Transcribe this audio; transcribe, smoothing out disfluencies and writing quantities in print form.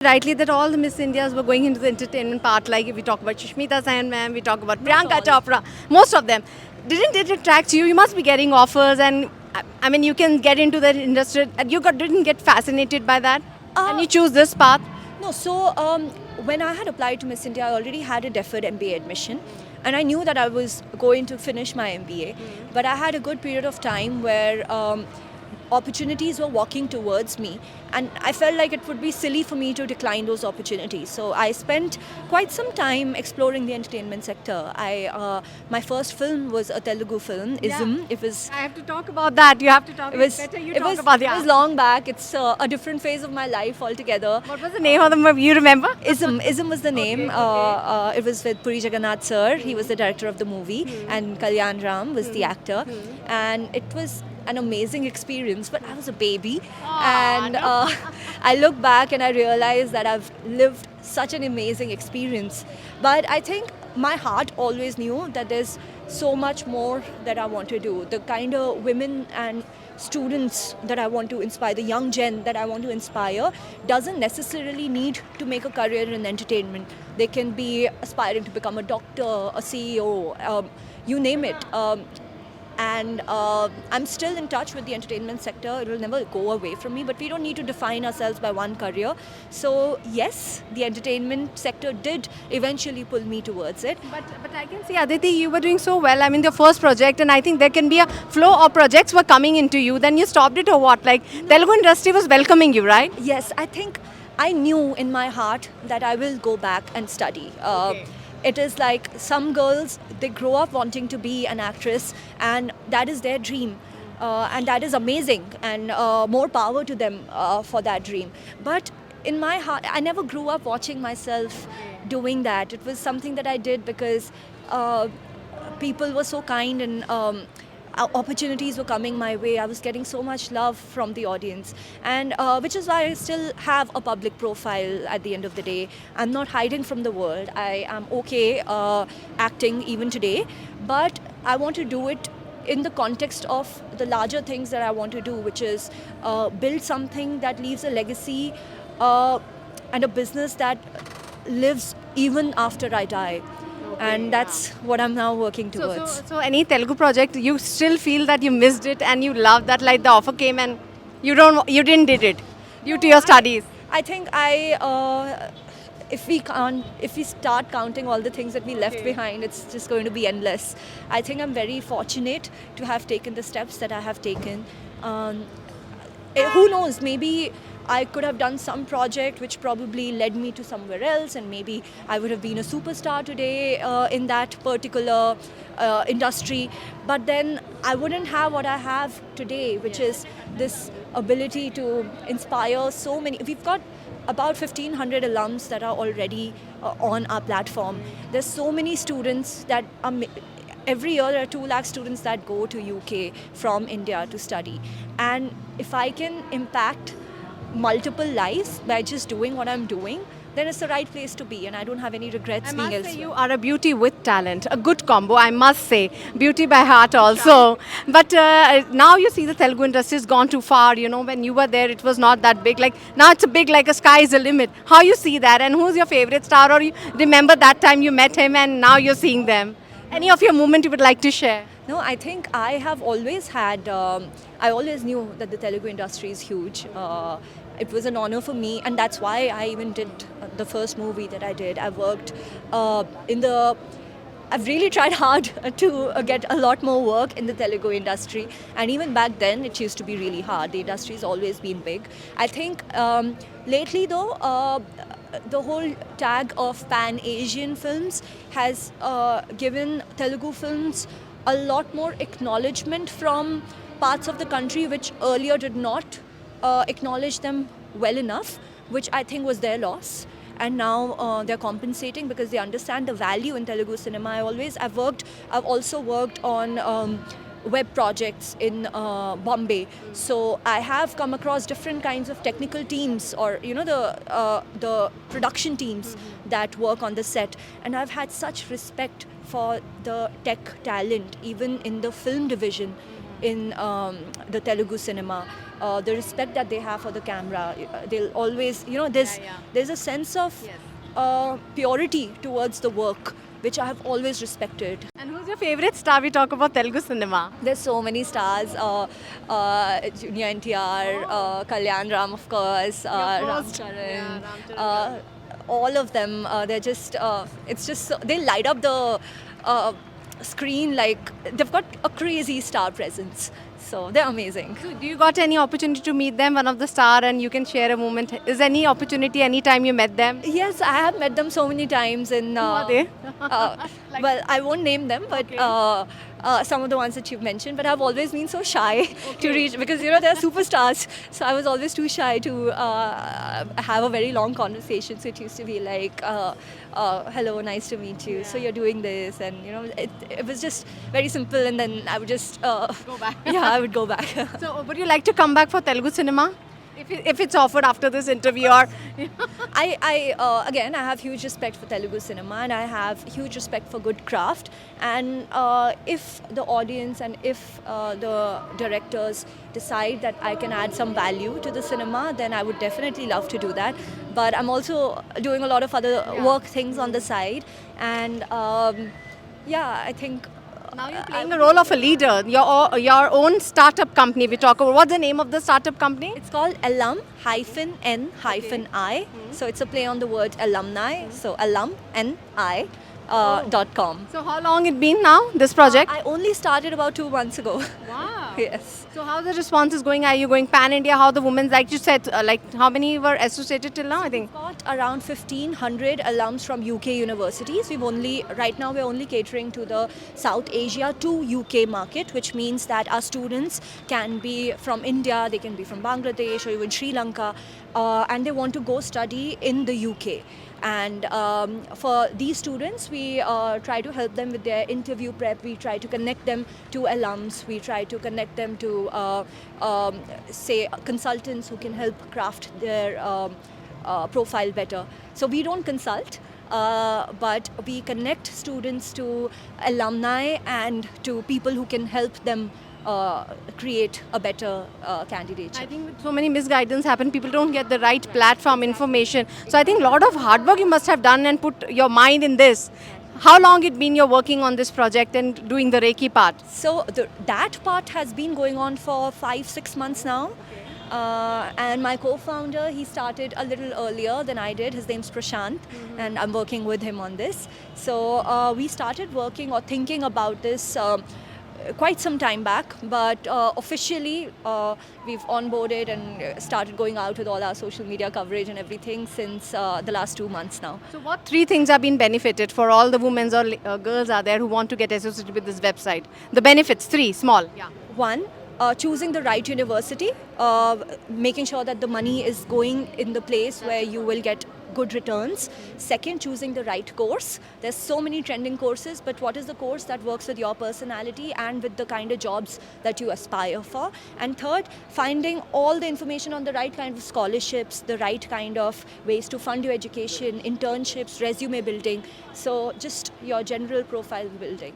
Rightly that all the Miss Indias were going into the entertainment part, like if we talk about Sushmita Sen ma'am, we talk about Not Priyanka all. Chopra, most of them. Didn't it attract you? You must be getting offers and I mean you can get into that industry and didn't get fascinated by that and Uh, you choose this path. no, so when I had applied to Miss India, I already had a deferred MBA admission, and I knew that I was going to finish my MBA. But I had a good period of time where opportunities were walking towards me, and I felt like it would be silly for me to decline those opportunities. So I spent quite some time exploring the entertainment sector. My first film was a Telugu film, ISM. It was I have to talk about that. You have to talk it was better you it talk was about it was long back. It's a different phase of my life altogether. What was the name of the movie? You remember? Ism was the name. Okay. It was with Puri Jagannath sir. He was the director of the movie, and Kalyan Ram was the actor. And it was an amazing experience. But I was a baby, and I look back and I realize that I've lived such an amazing experience. But I think my heart always knew that there's so much more that I want to do. The kind of women and students that I want to inspire, the young gen that I want to inspire, doesn't necessarily need to make a career in entertainment. They can be aspiring to become a doctor, a CEO, you name it. And I'm still in touch with the entertainment sector. It will never go away from me, but we don't need to define ourselves by one career. So yes, the entertainment sector did eventually pull me towards it. But I can see Aditi, you were doing so well. I mean, the first project, and I think there can be a flow of projects were coming into you. Then you stopped it, or what? Like Telugu industry was welcoming you, right? Yes, I think I knew in my heart that I will go back and study. It is like some girls, they grow up wanting to be an actress, and that is their dream. And that is amazing, and more power to them for that dream. But in my heart, I never grew up watching myself doing that. It was something that I did because people were so kind, and opportunities were coming my way. I was getting so much love from the audience, and which is why I still have a public profile at the end of the day. I'm not hiding from the world. I am okay acting even today, but I want to do it in the context of the larger things that I want to do, which is build something that leaves a legacy and a business that lives even after I die. And that's what I'm now working towards. So any Telugu project, you still feel that you missed it and you love that, like the offer came and you didn't did it due to your studies. I think if we start counting all the things that we left behind, it's just going to be endless. I think I'm very fortunate to have taken the steps that I have taken. Who knows, maybe I could have done some project which probably led me to somewhere else, and maybe I would have been a superstar today in that particular industry. But then I wouldn't have what I have today, which is this ability to inspire so many. We've got about 1,500 alums that are already on our platform. There's so many students that are. Every year there are 2 lakh students that go to UK from India to study. And if I can impact multiple lives by just doing what I'm doing, then it's the right place to be, and I don't have any regrets I being must say elsewhere. you are a beauty with talent, a good combo, I must say. Beauty by heart also. But now you see the Telugu industry has gone too far. You know, when you were there, it was not that big. Like now it's a big, like a sky is the limit. How you see that, and who's your favorite star, or you remember that time you met him and now you're seeing them? Any of your moment you would like to share? No, I think I have always had, I always knew that the Telugu industry is huge. It was an honor for me, and that's why I even did the first movie that I did. I worked I've really tried hard to get a lot more work in the Telugu industry, and even back then it used to be really hard. The industry's always been big. I think lately though, the whole tag of Pan-Asian films has given Telugu films a lot more acknowledgement from parts of the country which earlier did not acknowledge them well enough, which I think was their loss. And now they're compensating because they understand the value in Telugu cinema. I've also worked on web projects in Bombay. So I have come across different kinds of technical teams, or the production teams that work on the set, and I've had such respect for the tech talent even in the film division. in the Telugu cinema. The respect that they have for the camera, they'll always, there's a sense of purity towards the work, which I have always respected. And who's your favorite star? We talk about Telugu cinema. There's so many stars, Junior NTR, Kalyan Ram, of course, Ram first. Charan, Yeah, Ram Charan, all of them. They're just, it's just, they light up the screen like they've got a crazy star presence. So they're amazing. So do you got any opportunity to meet them, one of the star, and you can share a moment? Is any opportunity anytime you met them? Yes, I have met them so many times in. Who are they? Well, I won't name them, but some of the ones that you've mentioned. But I've always been so shy to reach because they're superstars. So I was always too shy to have a very long conversation. So it used to be like, "Hello, nice to meet you. So you're doing this," and it was just very simple. And then I would just Go back. yeah, I would go back. So would you like to come back for Telugu cinema? If it's offered after this interview, or Again, I have huge respect for Telugu cinema, and I have huge respect for good craft. And if the audience and if the directors decide that I can add some value to the cinema, then I would definitely love to do that. But I'm also doing a lot of other work things on the side, and I think. now you're playing the role of a leader. Your own startup company. We talk about what's the name of the startup company? It's called alum-n-i. So it's a play on the word alumni. So alum-n-i.com. So how long it been now, this project? I only started about 2 months ago. Wow. Yes. So how the response is going? Are you going pan India? How the women, like you said, like how many were associated till now? I think. We've got around 1,500 alums from UK universities. Right now we're only catering to the South Asia to UK market, which means that our students can be from India, they can be from Bangladesh or even Sri Lanka, and they want to go study in the UK. And for these students, we try to help them with their interview prep. We try to connect them to alums. We try to connect them to, say, consultants who can help craft their profile better. So we don't consult, but we connect students to alumni and to people who can help them create a better candidature. I think with so many misguidance happen, people don't get the right platform information. So I think a lot of hard work you must have done and put your mind in this. How long it been you're working on this project and doing the Reiki part? So that part has been going on for 5-6 months now. And my co-founder, he started a little earlier than I did. His name's Prashant, and I'm working with him on this. So we started working or thinking about this quite some time back, but officially we've onboarded and started going out with all our social media coverage and everything since the last 2 months now. So what 3 things have been benefited for all the women or girls are there who want to get associated with this website? The benefits, 3, small. Yeah. One, choosing the right university, making sure that the money is going in the place where you will get good returns. Second, choosing the right course. There's so many trending courses, but what is the course that works with your personality and with the kind of jobs that you aspire for? And third, finding all the information on the right kind of scholarships, the right kind of ways to fund your education, internships, resume building. So just your general profile building.